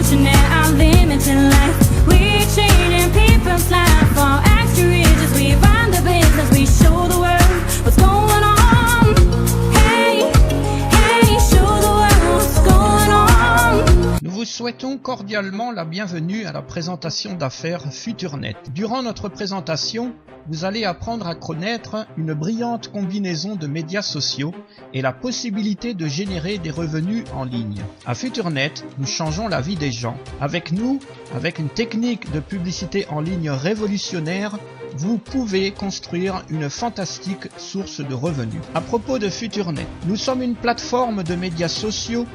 Revolutionary, our limited life. We changing people's life. For extra riches, we run the business. We show the world what's going on. Hey, hey, show the world what's going on. Nous vous souhaitons cordialement la bienvenue à la présentation d'affaires FutureNet. Durant notre présentation, vous allez apprendre à connaître une brillante combinaison de médias sociaux et la possibilité de générer des revenus en ligne. À FutureNet, nous changeons la vie des gens. Avec nous, avec une technique de publicité en ligne révolutionnaire, vous pouvez construire une fantastique source de revenus. À propos de FutureNet, nous sommes une plateforme de médias sociaux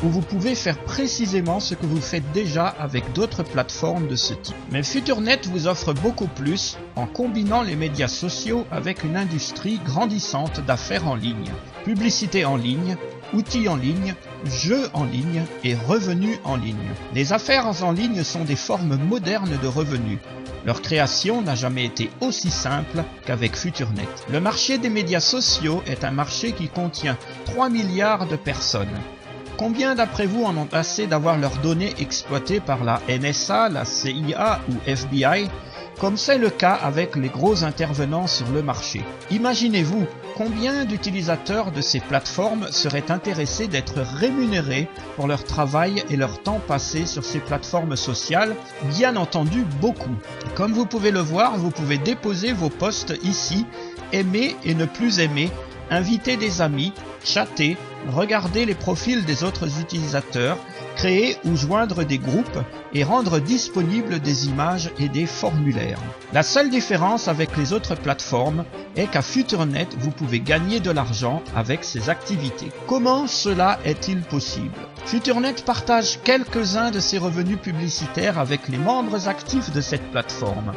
où vous pouvez faire précisément ce que vous faites déjà avec d'autres plateformes de ce type. Mais FutureNet vous offre beaucoup plus en combinant les médias sociaux avec une industrie grandissante d'affaires en ligne, publicité en ligne, outils en ligne, jeux en ligne et revenus en ligne. Les affaires en ligne sont des formes modernes de revenus. Leur création n'a jamais été aussi simple qu'avec FutureNet. Le marché des médias sociaux est un marché qui contient 3 milliards de personnes. Combien d'après vous en ont assez d'avoir leurs données exploitées par la NSA, la CIA ou FBI, comme c'est le cas avec les gros intervenants sur le marché? Imaginez-vous combien d'utilisateurs de ces plateformes seraient intéressés d'être rémunérés pour leur travail et leur temps passé sur ces plateformes sociales? Bien entendu, beaucoup. Comme vous pouvez le voir, vous pouvez déposer vos posts ici, aimer et ne plus aimer, inviter des amis, chatter, regarder les profils des autres utilisateurs, créer ou joindre des groupes et rendre disponibles des images et des formulaires. La seule différence avec les autres plateformes est qu'à FutureNet, vous pouvez gagner de l'argent avec ces activités. Comment cela est-il possible? FutureNet partage quelques-uns de ses revenus publicitaires avec les membres actifs de cette plateforme.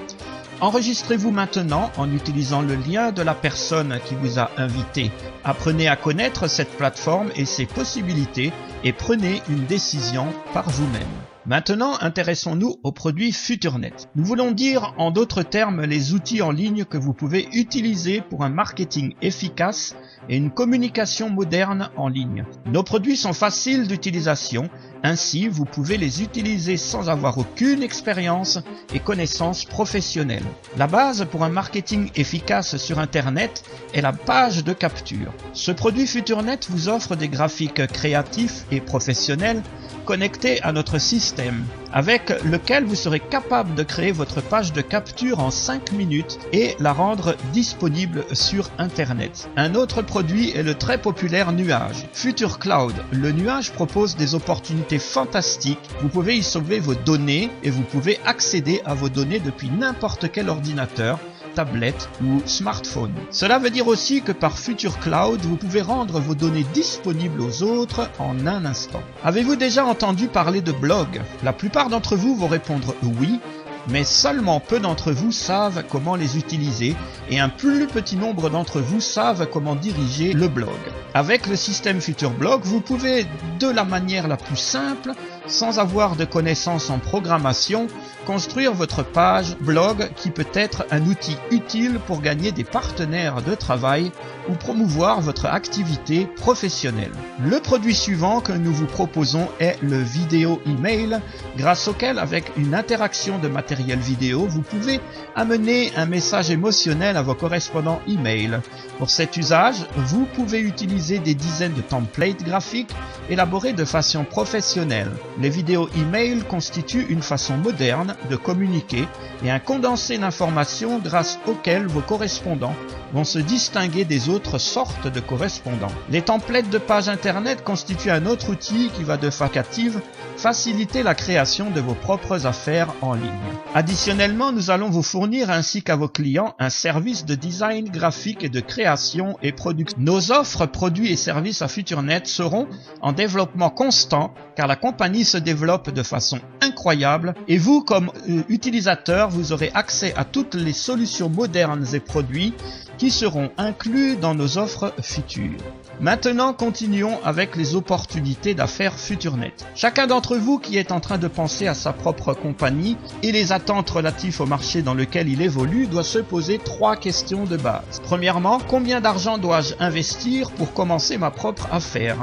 Enregistrez-vous maintenant en utilisant le lien de la personne qui vous a invité. Apprenez à connaître cette plateforme et ses possibilités et prenez une décision par vous-même. Maintenant, intéressons-nous aux produits FutureNet. Nous voulons dire en d'autres termes les outils en ligne que vous pouvez utiliser pour un marketing efficace et une communication moderne en ligne. Nos produits sont faciles d'utilisation, ainsi vous pouvez les utiliser sans avoir aucune expérience et connaissances professionnelles. La base pour un marketing efficace sur Internet est la page de capture. Ce produit FutureNet vous offre des graphiques créatifs et professionnels connectés à notre système, avec lequel vous serez capable de créer votre page de capture en 5 minutes et la rendre disponible sur Internet. Un autre produit est le très populaire nuage, Future Cloud. Le nuage propose des opportunités fantastiques. Vous pouvez y sauver vos données et vous pouvez accéder à vos données depuis n'importe quel ordinateur, tablette ou smartphone. Cela veut dire aussi que par Future Cloud, vous pouvez rendre vos données disponibles aux autres en un instant. Avez-vous déjà entendu parler de blog? La plupart d'entre vous vont répondre oui, mais seulement peu d'entre vous savent comment les utiliser et un plus petit nombre d'entre vous savent comment diriger le blog. Avec le système FutureBlog, vous pouvez, de la manière la plus simple, sans avoir de connaissances en programmation, construire votre page blog qui peut être un outil utile pour gagner des partenaires de travail ou promouvoir votre activité professionnelle. Le produit suivant que nous vous proposons est le vidéo email, grâce auquel, avec une interaction de matériel vidéo, vous pouvez amener un message émotionnel à vos correspondants email. Pour cet usage, vous pouvez utiliser des dizaines de templates graphiques élaborés de façon professionnelle. Les vidéos email constituent une façon moderne de communiquer et un condensé d'informations grâce auquel vos correspondants vont se distinguer des autres sortes de correspondants. Les templates de pages internet constituent un autre outil qui va de facultative faciliter la création de vos propres affaires en ligne. Additionnellement, nous allons vous fournir ainsi qu'à vos clients un service de design graphique et de création et production. Nos offres, produits et services à FutureNet seront en développement constant car la compagnie se développe de façon incroyable et vous, comme utilisateur, vous aurez accès à toutes les solutions modernes et produits qui seront inclus dans nos offres futures. Maintenant, continuons avec les opportunités d'affaires FutureNet. Chacun d'entre vous qui est en train de penser à sa propre compagnie et les attentes relatives au marché dans lequel il évolue doit se poser 3 questions de base. Premièrement, combien d'argent dois-je investir pour commencer ma propre affaire ?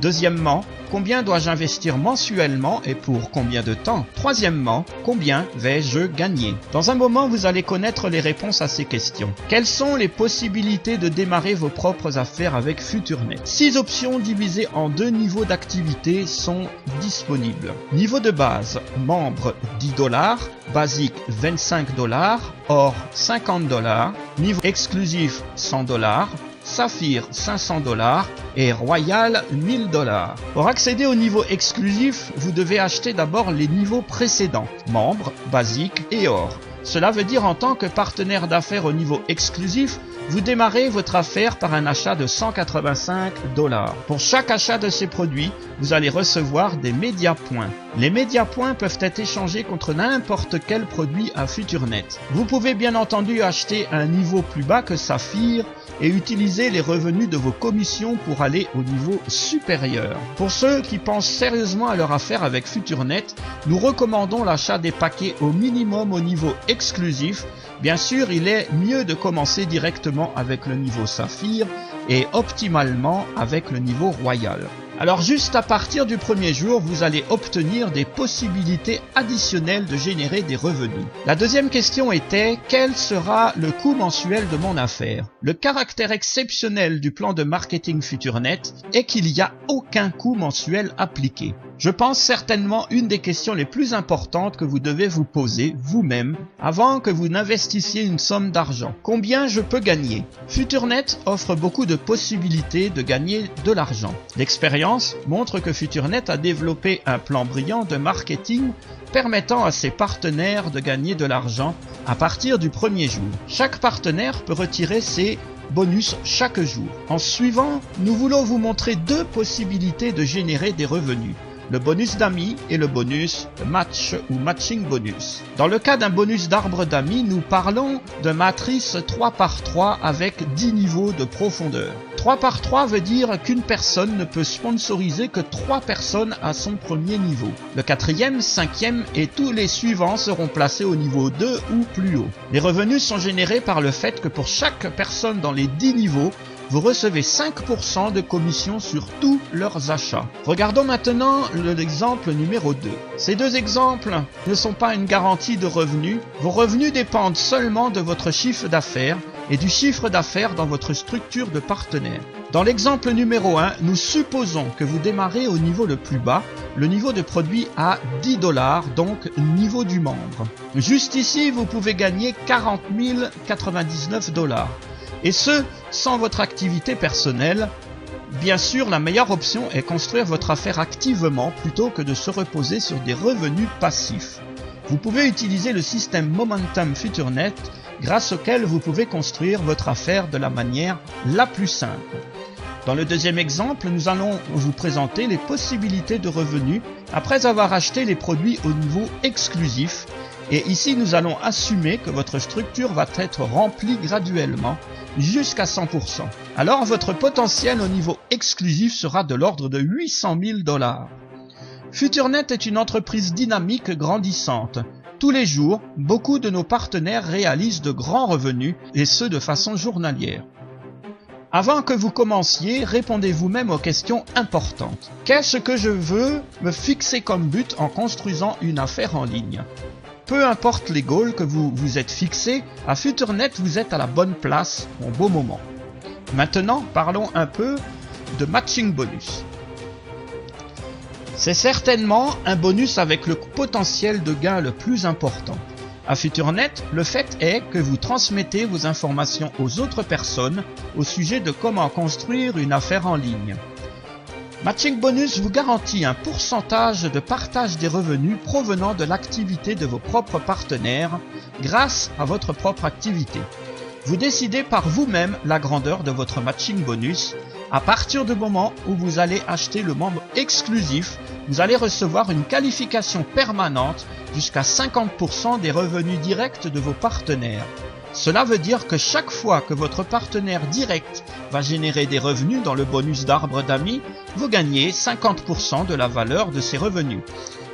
Deuxièmement, combien dois-je investir mensuellement et pour combien de temps? Troisièmement, combien vais-je gagner? Dans un moment, vous allez connaître les réponses à ces questions. Quelles sont les possibilités de démarrer vos propres affaires avec FutureNet? 6 options divisées en 2 niveaux d'activité sont disponibles. Niveau de base, membre $10, basique $25, or $50, niveau exclusif $100, Saphir $500 et Royal $1000. Pour accéder au niveau exclusif, vous devez acheter d'abord les niveaux précédents, membre, basique et or. Cela veut dire en tant que partenaire d'affaires au niveau exclusif, vous démarrez votre affaire par un achat de $185. Pour chaque achat de ces produits, vous allez recevoir des médiapoints. Les médiapoints peuvent être échangés contre n'importe quel produit à FutureNet. Vous pouvez bien entendu acheter un niveau plus bas que Saphir et utiliser les revenus de vos commissions pour aller au niveau supérieur. Pour ceux qui pensent sérieusement à leur affaire avec FutureNet, nous recommandons l'achat des paquets au minimum au niveau exclusif. Bien sûr, il est mieux de commencer directement avec le niveau Saphir et optimalement avec le niveau Royal. Alors juste à partir du premier jour, vous allez obtenir des possibilités additionnelles de générer des revenus. La deuxième question était, quel sera le coût mensuel de mon affaire? Le caractère exceptionnel du plan de marketing FutureNet est qu'il n'y a aucun coût mensuel appliqué. Je pense certainement une des questions les plus importantes que vous devez vous poser vous-même avant que vous n'investissiez une somme d'argent. Combien je peux gagner? FutureNet offre beaucoup de possibilités de gagner de l'argent. L'expérience montre que FutureNet a développé un plan brillant de marketing permettant à ses partenaires de gagner de l'argent à partir du premier jour. Chaque partenaire peut retirer ses bonus chaque jour. En suivant, nous voulons vous montrer 2 possibilités de générer des revenus. Le bonus d'amis et le bonus match ou matching bonus. Dans le cas d'un bonus d'arbre d'amis, nous parlons de matrice 3x3 avec 10 niveaux de profondeur. 3x3 veut dire qu'une personne ne peut sponsoriser que 3 personnes à son premier niveau. Le 4e, 5e et tous les suivants seront placés au niveau 2 ou plus haut. Les revenus sont générés par le fait que pour chaque personne dans les 10 niveaux, vous recevez 5% de commission sur tous leurs achats. Regardons maintenant l'exemple numéro 2. Ces 2 exemples ne sont pas une garantie de revenus. Vos revenus dépendent seulement de votre chiffre d'affaires et du chiffre d'affaires dans votre structure de partenaire. Dans l'exemple numéro 1, nous supposons que vous démarrez au niveau le plus bas, le niveau de produit à $10, donc niveau du membre. Juste ici, vous pouvez gagner 40 099 $. Et ce, sans votre activité personnelle. Bien sûr, la meilleure option est construire votre affaire activement plutôt que de se reposer sur des revenus passifs. Vous pouvez utiliser le système Momentum FutureNet grâce auquel vous pouvez construire votre affaire de la manière la plus simple. Dans le deuxième exemple, nous allons vous présenter les possibilités de revenus après avoir acheté les produits au niveau exclusif. Et ici, nous allons assumer que votre structure va être remplie graduellement jusqu'à 100%. Alors, votre potentiel au niveau exclusif sera de l'ordre de 800 000 $. FutureNet est une entreprise dynamique grandissante. Tous les jours, beaucoup de nos partenaires réalisent de grands revenus, et ce de façon journalière. Avant que vous commenciez, répondez vous-même aux questions importantes. Qu'est-ce que je veux me fixer comme but en construisant une affaire en ligne? Peu importe les goals que vous vous êtes fixés, à FutureNet, vous êtes à la bonne place au bon moment. Maintenant, parlons un peu de matching bonus. C'est certainement un bonus avec le potentiel de gain le plus important. À FutureNet, le fait est que vous transmettez vos informations aux autres personnes au sujet de comment construire une affaire en ligne. Matching Bonus vous garantit un pourcentage de partage des revenus provenant de l'activité de vos propres partenaires grâce à votre propre activité. Vous décidez par vous-même la grandeur de votre Matching Bonus. À partir du moment où vous allez acheter le membre exclusif, vous allez recevoir une qualification permanente jusqu'à 50% des revenus directs de vos partenaires. Cela veut dire que chaque fois que votre partenaire direct va générer des revenus dans le bonus d'arbre d'amis, vous gagnez 50% de la valeur de ces revenus.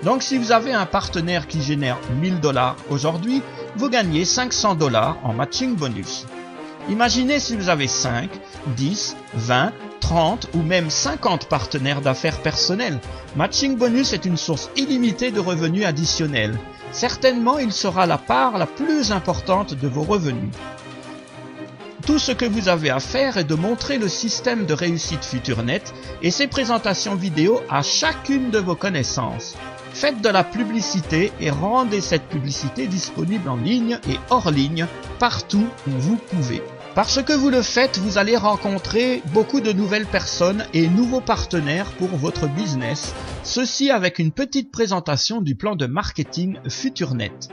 Donc si vous avez un partenaire qui génère 1000 $ aujourd'hui, vous gagnez 500 $ en matching bonus. Imaginez si vous avez 5, 10, 20, 30 ou même 50 partenaires d'affaires personnels. Matching Bonus est une source illimitée de revenus additionnels. Certainement, il sera la part la plus importante de vos revenus. Tout ce que vous avez à faire est de montrer le système de réussite FutureNet et ses présentations vidéo à chacune de vos connaissances. Faites de la publicité et rendez cette publicité disponible en ligne et hors ligne, partout où vous pouvez. Parce que vous le faites, vous allez rencontrer beaucoup de nouvelles personnes et nouveaux partenaires pour votre business, ceci avec une petite présentation du plan de marketing FutureNet.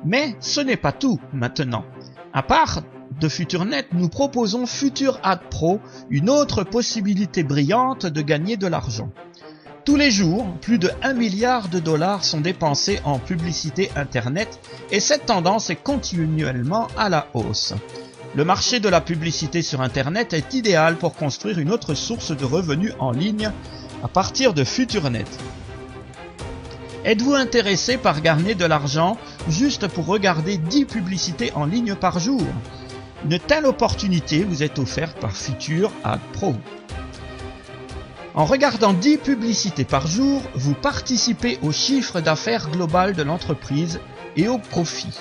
Mais ce n'est pas tout maintenant. À part de FutureNet, nous proposons FutureAd Pro, une autre possibilité brillante de gagner de l'argent. Tous les jours, plus de 1 milliard de dollars sont dépensés en publicité Internet et cette tendance est continuellement à la hausse. Le marché de la publicité sur Internet est idéal pour construire une autre source de revenus en ligne à partir de FutureNet. Êtes-vous intéressé par gagner de l'argent juste pour regarder 10 publicités en ligne par jour? Une telle opportunité vous est offerte par FutureAd Pro. En regardant 10 publicités par jour, vous participez au chiffre d'affaires global de l'entreprise et au profit.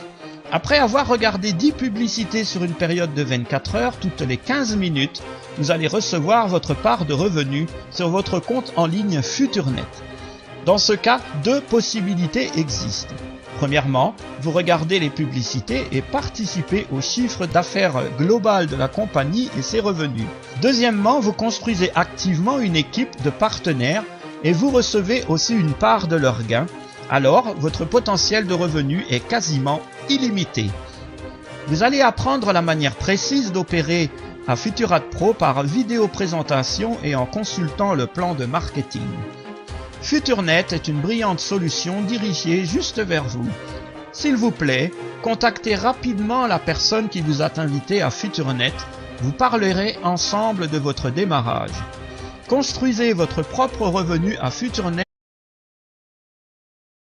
Après avoir regardé 10 publicités sur une période de 24 heures, toutes les 15 minutes, vous allez recevoir votre part de revenus sur votre compte en ligne FutureNet. Dans ce cas, 2 possibilités existent. Premièrement, vous regardez les publicités et participez au chiffre d'affaires global de la compagnie et ses revenus. Deuxièmement, vous construisez activement une équipe de partenaires et vous recevez aussi une part de leurs gains. Alors, votre potentiel de revenus est quasiment illimité. Vous allez apprendre la manière précise d'opérer à FutureAd Pro par vidéo présentation et en consultant le plan de marketing. FutureNet est une brillante solution dirigée juste vers vous. S'il vous plaît, contactez rapidement la personne qui vous a invité à FutureNet. Vous parlerez ensemble de votre démarrage. Construisez votre propre revenu à FutureNet